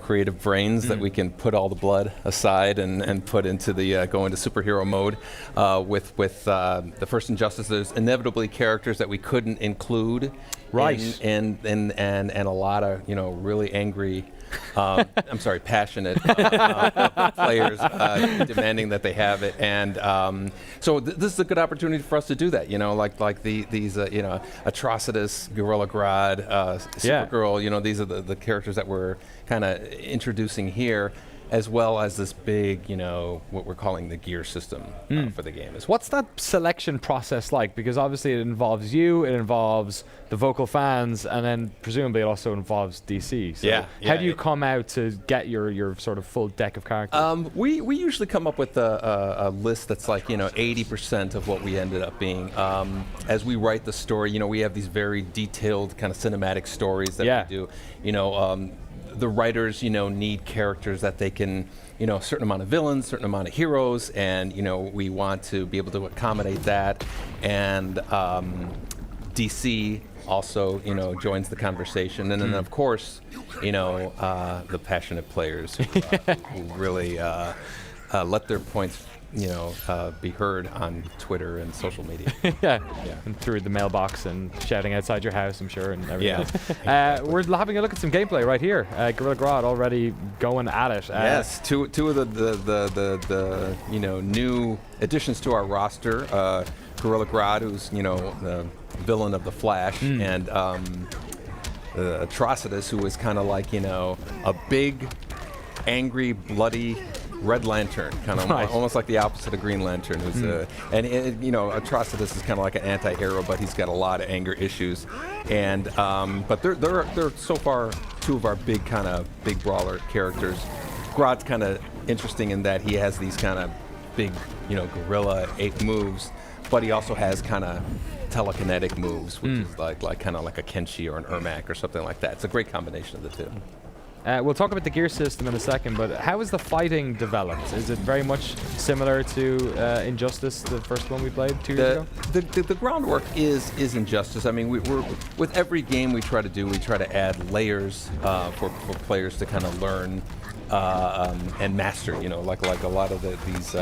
creative brains that we can put all the blood aside and put into the go into superhero mode. With the first Injustice, there's inevitably characters that we couldn't include, right? And a lot of really angry. passionate players demanding that they have it, and so this is a good opportunity for us to do that. Like these Atrocitus, Gorilla Grodd, Supergirl. These are the characters that we're kind of introducing here, as well as this big, what we're calling the gear system for the game. What's that selection process like? Because obviously it involves you, it involves the vocal fans, and then presumably it also involves DC. So how do you come out to get your sort of full deck of characters? We usually come up with a list that's like 80% of what we ended up being. As we write the story, we have these very detailed kind of cinematic stories that we do. The writers, need characters that they can, a certain amount of villains, certain amount of heroes, and we want to be able to accommodate that. And DC also, joins the conversation, and then of course, the passionate players who really let their points be heard on Twitter and social media. And through the mailbox and shouting outside your house, I'm sure, and everything. Exactly. We're having a look at some gameplay right here. Gorilla Grodd already going at it. Yes, two of the new additions to our roster. Gorilla Grodd, who's the villain of the Flash, and Atrocitus, who was kind of like a big, angry, bloody Red Lantern, kind of almost like the opposite of Green Lantern, who's Atrocitus is kind of like an anti-hero, but he's got a lot of anger issues, and but they're so far two of our big brawler characters. Grodd's kind of interesting in that he has these kind of big gorilla ape moves, but he also has kind of telekinetic moves, which is like kind of like a Kenshi or an Ermac or something like that. It's a great combination of the two. We'll talk about the gear system in a second, but how is the fighting developed? Is it very much similar to Injustice, the first one we played 2 years ago? The groundwork is Injustice. I mean, we're with every game we try to add layers for players to kind of learn and master. Like a lot of these.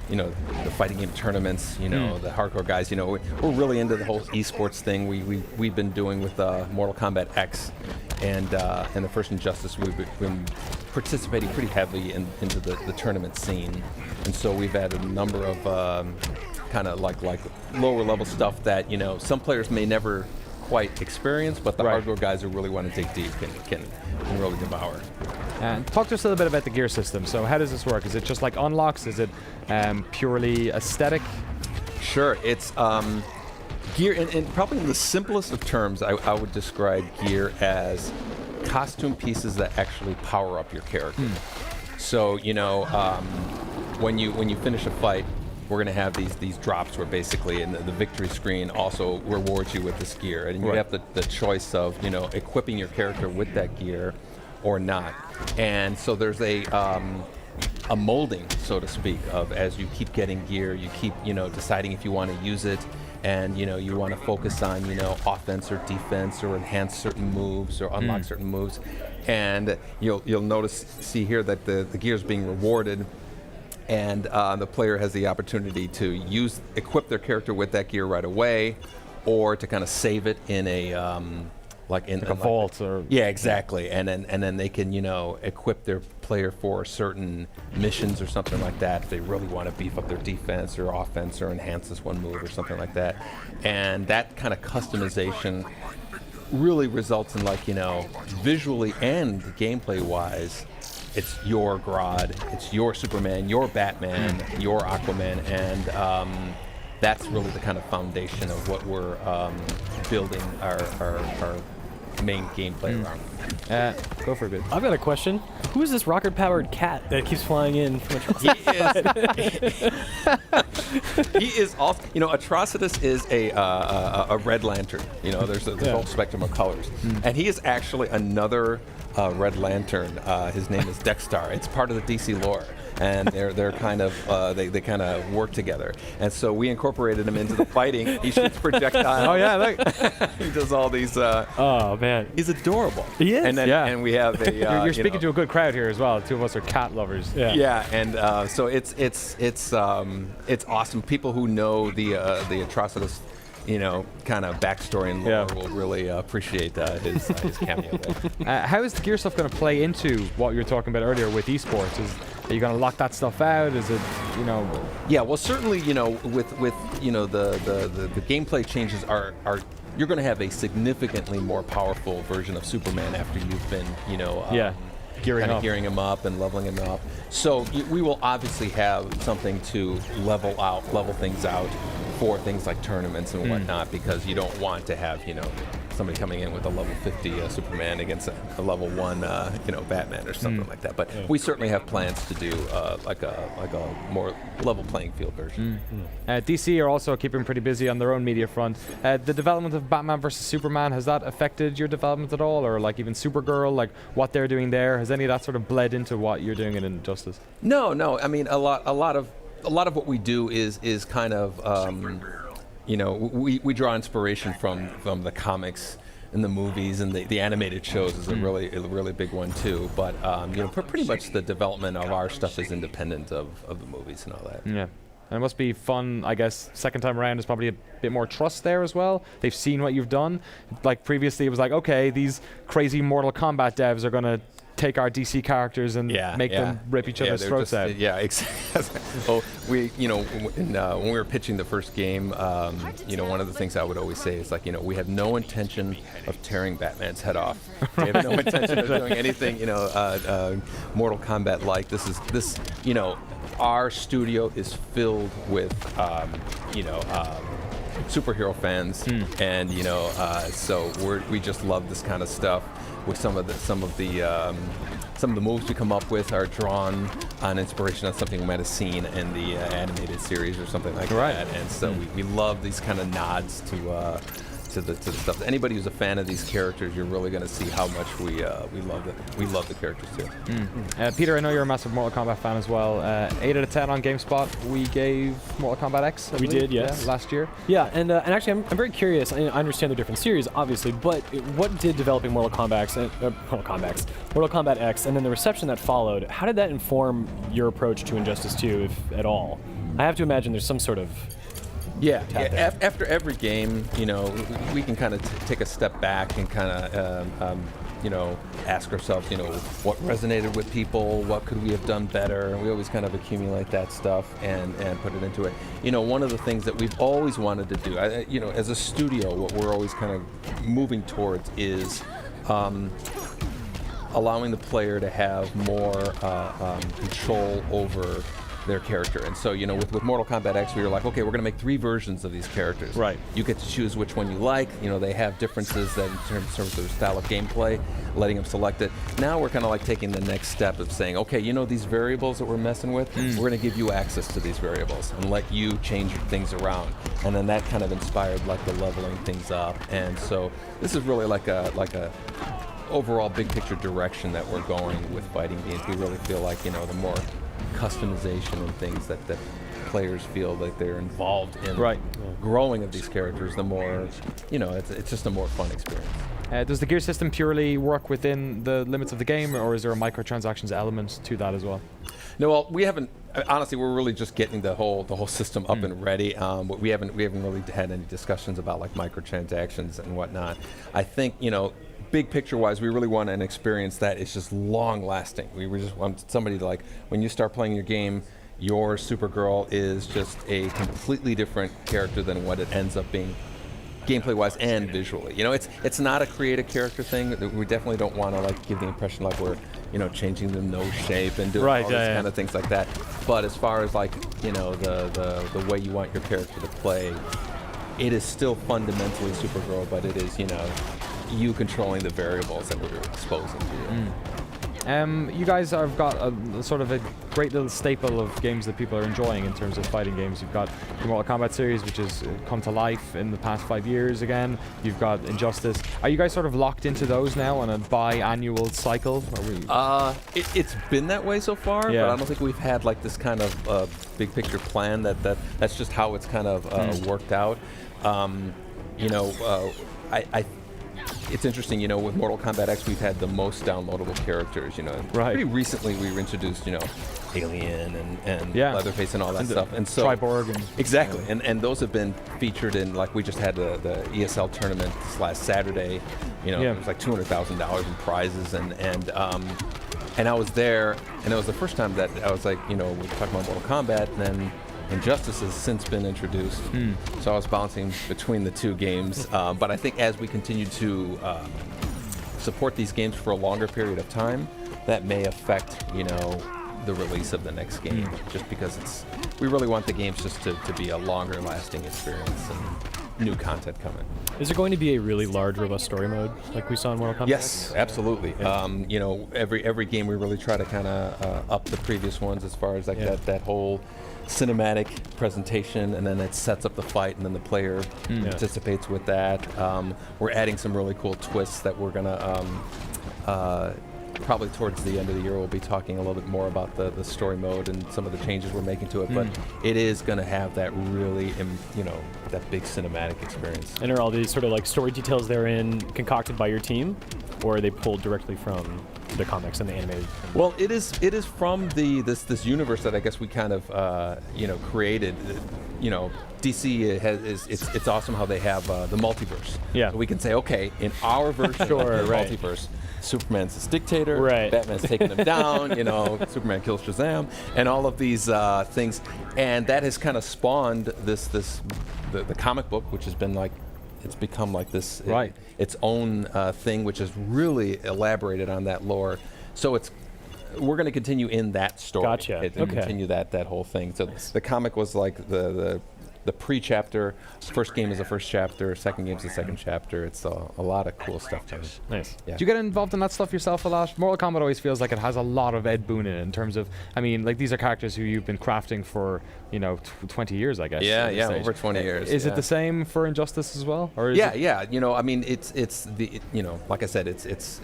The fighting game tournaments, the hardcore guys, we're really into the whole esports thing. We've been doing with Mortal Kombat X and the first Injustice. We've been participating pretty heavily into the tournament scene, and so we've added a number of kind of like lower level stuff that some players may never quite experience, but the hardcore guys who really want to dig deep can really devour. And talk to us a little bit about the gear system. So how does this work? Is it just like unlocks? Is it purely aesthetic? Sure. It's gear, and probably in the simplest of terms, I would describe gear as costume pieces that actually power up your character. So when you finish a fight, we're going to have these drops where basically, and the victory screen also rewards you with this gear, and you have the choice of equipping your character with that gear or not. And so there's a molding, so to speak, of as you keep getting gear, you keep deciding if you want to use it, and you want to focus on offense or defense or enhance certain moves or unlock certain moves, and you'll see here that the gear is being rewarded, and the player has the opportunity to equip their character with that gear right away, or to kind of save it in a like a vault or exactly, and then they can equip their player for certain missions or something like that if they really want to beef up their defense or offense or enhance this one move or something like that. And that kind of customization really results in visually and gameplay wise, it's your Grodd, it's your Superman, your Batman, your Aquaman, and that's really the kind of foundation of what we're building our main gameplay around. Go for a bit. I've got a question. Who is this rocket-powered cat that keeps flying in from He is also, Atrocitus is a Red Lantern. There's a whole spectrum of colors, and he is actually another Red Lantern. His name is Dexstar. It's part of the DC lore. And they're kind of they kind of work together, and so we incorporated him into the fighting. He shoots projectiles. Oh yeah, look. He does all these. Oh man, he's adorable. He is. And then, and we have a. You're speaking to a good crowd here as well. Two of us are cat lovers. Yeah. Yeah, and so it's awesome. People who know the Atrocitus, kind of backstory and lore will really appreciate his cameo there. How is the gear stuff going to play into what you were talking about earlier with esports? Are you going to lock that stuff out? Is it, Yeah, well, certainly, with the gameplay changes are you're going to have a significantly more powerful version of Superman after you've been, gearing him up and leveling him up. So we will obviously have something to level things out for things like tournaments and whatnot, because you don't want to have, somebody coming in with a level 50 Superman against a level 1, Batman or something like that. But we certainly have plans to do like a more level playing field version. DC are also keeping pretty busy on their own media front. The development of Batman versus Superman, has that affected your development at all, or like even Supergirl, like what they're doing there? Has any of that sort of bled into what you're doing in Injustice? No. I mean, a lot of what we do is kind of. We draw inspiration from the comics and the movies, and the animated shows is a really big one too. But pretty much the development of our stuff is independent of the movies and all that. Yeah. And it must be fun, I guess. Second time around, there's probably a bit more trust there as well. They've seen what you've done. Like previously, it was like, okay, these crazy Mortal Kombat devs are gonna take our DC characters and make them rip each other's throats out. Yeah, exactly. Well, when we were pitching the first game, one of the things I would always say is like, we have no intention of tearing Batman's head off. We have no intention of doing anything, Mortal Kombat like. This, our studio is filled with, superhero fans, and so we just love this kind of stuff. With some of the moves we come up with are drawn on inspiration on something we might have seen in the animated series or something like that, and so we love these kind of nods to the stuff. Anybody who's a fan of these characters, you're really going to see how much we love the characters too. Peter, I know you're a massive Mortal Kombat fan as well. 8 out of 10 on GameSpot. We gave Mortal Kombat X. We did, yes, last year. Yeah, and actually, I'm very curious. I understand the different series, obviously, but what did developing Mortal Kombat X, and then the reception that followed, how did that inform your approach to Injustice 2, if at all? I have to imagine there's some sort of after every game, we can kind of take a step back and kind of, ask ourselves, what resonated with people, what could we have done better, and we always kind of accumulate that stuff and put it into it. One of the things that we've always wanted to do, as a studio, what we're always kind of moving towards is allowing the player to have more control over their character. And so, with Mortal Kombat X, we were like, okay, we're going to make 3 versions of these characters. Right. You get to choose which one you like. They have differences that in terms of their style of gameplay, letting them select it. Now we're kind of like taking the next step of saying, okay, these variables that we're messing with, we're going to give you access to these variables and let you change things around. And then that kind of inspired like the leveling things up. And so this is really like a overall big picture direction that we're going with fighting games. We really feel like, the more customization and things that players feel like they're involved in growing of these characters, the more, it's just a more fun experience. Does the gear system purely work within the limits of the game, or is there a microtransactions element to that as well? No, well, we haven't. Honestly, we're really just getting the whole system up and ready. But we haven't really had any discussions about like microtransactions and whatnot. I think big picture wise, we really want an experience that is just long lasting. We just want somebody to, like, when you start playing your game, your Supergirl is just a completely different character than what it ends up being gameplay wise and visually. It's not a create a character thing. We definitely don't want to like give the impression like we're changing the nose shape and doing all these kind of things like that. But as far as like the way you want your character to play, it is still fundamentally Supergirl, but it is you controlling the variables that we're exposing to you. You guys have got a sort of a great little staple of games that people are enjoying in terms of fighting games. You've got the Mortal Kombat series, which has come to life in the past 5 years again. You've got Injustice. Are you guys sort of locked into those now on a biannual cycle? It's been that way so far, but I don't think we've had like this kind of big picture plan. That's just how it's kind of worked out. It's interesting, with Mortal Kombat X, we've had the most downloadable characters, Right. Pretty recently, we introduced, Alien and Leatherface and all that stuff. And so Triborg. Exactly. And those have been featured in, like, we just had the ESL tournament this last Saturday. It was like $200,000 in prizes. And I was there, and it was the first time that I was like, we were talking about Mortal Kombat, and then Injustice has since been introduced, so I was bouncing between the two games. But I think as we continue to support these games for a longer period of time, that may affect, the release of the next game. Just because we really want the games just to be a longer lasting experience and new content coming. Is there going to be a really large, robust story mode like we saw in Mortal Kombat? Yes, absolutely. Yeah. Every game we really try to kind of up the previous ones as far as like that whole cinematic presentation, and then it sets up the fight, and then the player participates with that. We're adding some really cool twists that we're gonna probably towards the end of the year we'll be talking a little bit more about the story mode and some of the changes we're making to it. But it is going to have that really, that big cinematic experience. And are all these sort of like story details therein concocted by your team, or are they pulled directly from the comics and the animated? Well, it is from this universe that I guess we kind of created. DC it's awesome how they have the multiverse. Yeah. So we can say, okay, in our version of the multiverse, Superman's this dictator, Batman's taking him down, Superman kills Shazam, and all of these things, and that has kind of spawned the comic book, which has been like, it's become like this its own thing, which has really elaborated on that lore. So we're going to continue in that story. Gotcha. Continue that whole thing. So the comic was like the pre-chapter. First game is the first chapter. Second game is the second chapter. It's a lot of cool stuff to it. Nice. Yeah. Do you get involved in that stuff yourself a lot? Mortal Kombat always feels like it has a lot of Ed Boon in it in terms of, like these are characters who you've been crafting for, 20 years, I guess. Yeah, over 20 years. Is it the same for Injustice as well? Or yeah. It's the, like I said, it's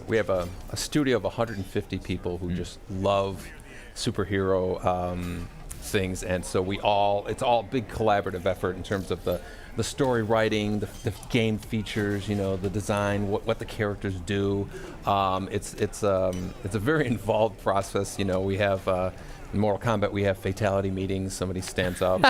we have a studio of 150 people who just love superhero things, and so it's all big collaborative effort in terms of the story writing, the game features, the design, what the characters do. It's a very involved process. We have in Mortal Kombat, we have fatality meetings. Somebody stands up,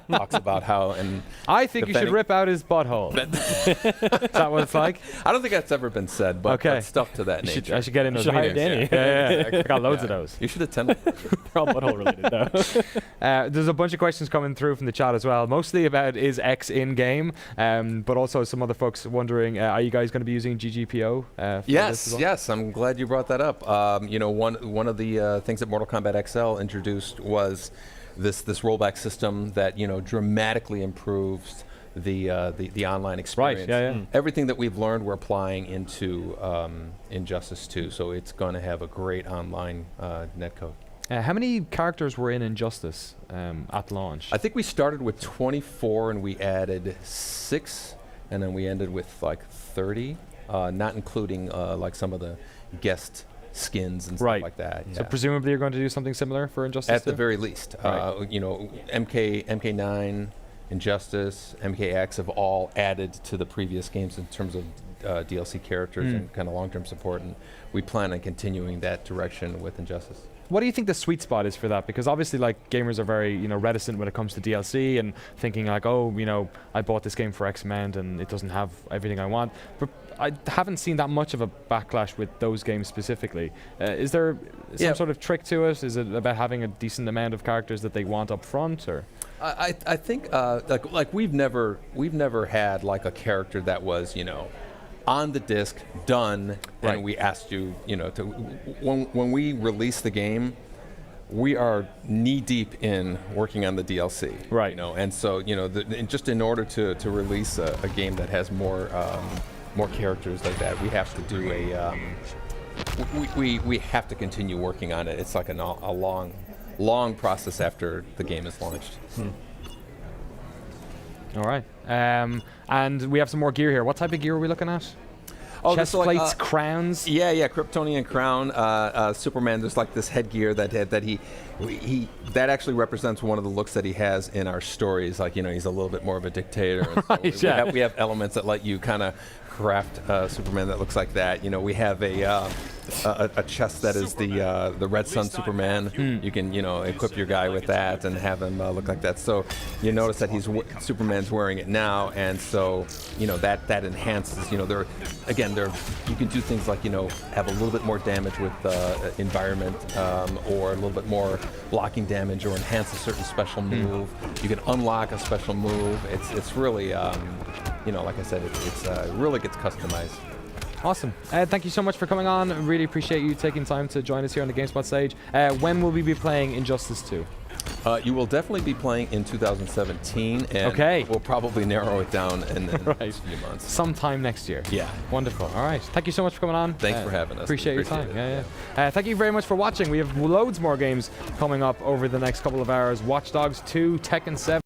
talks about how, and I think you should rip out his butthole. Is that what it's like? I don't think that's ever been said, but stuff to that nature. I should get in those meetings. Danny. Yeah. I got loads of those. You should attend. They're all butthole related, though. There's a bunch of questions coming through from the chat as well, mostly about is X in game, but also some other folks wondering, are you guys going to be using GGPO? For this as well? Yes. I'm glad you brought that up. One of the things that Mortal Kombat XL introduced was this rollback system that dramatically improves the online experience. Right. Everything that we've learned, we're applying into Injustice 2, so it's going to have a great online netcode. How many characters were in Injustice at launch? I think we started with 24 and we added 6, and then we ended with like 30, not including like some of the guest skins and stuff like that. So presumably you're going to do something similar for Injustice at the very least. MK9, Injustice, MKX have all added to the previous games in terms of DLC characters and kind of long-term support, and we plan on continuing that direction with Injustice. What do you think the sweet spot is for that? Because obviously, like, gamers are very, reticent when it comes to DLC and thinking like, I bought this game for X amount and it doesn't have everything I want. But I haven't seen that much of a backlash with those games specifically. Is there some sort of trick to it? Is it about having a decent amount of characters that they want up front, or? I think like we've never had like a character that was on the disc, done, and we asked you, to when we release the game, we are knee deep in working on the DLC, right? And so just in order to release a game that has more characters like that, we have to do we have to continue working on it. It's like a long process after the game is launched. All right. And we have some more gear here. What type of gear are we looking at? Oh, chest plates, crowns. Yeah, Kryptonian crown. Superman. There's like this headgear that actually represents one of the looks that he has in our stories. Like, he's a little bit more of a dictator. And so we have elements that let you kind of craft Superman that looks like that. We have a chest that is the Red Sun Superman. You can equip your guy with that and have him look like that. So you notice that Superman's wearing it now, and so that enhances. You can do things like have a little bit more damage with environment, or a little bit more blocking damage, or enhance a certain special move. You can unlock a special move. It's really like I said, it really gets customized. Awesome. Thank you so much for coming on. I really appreciate you taking time to join us here on the GameSpot stage. When will we be playing Injustice 2? You will definitely be playing in 2017, and we'll probably narrow it down in the next few months. Sometime next year. Yeah. Wonderful. All right. Thank you so much for coming on. Thanks for having us. Appreciate your time. Thank you very much for watching. We have loads more games coming up over the next couple of hours. Watch Dogs 2, Tekken 7.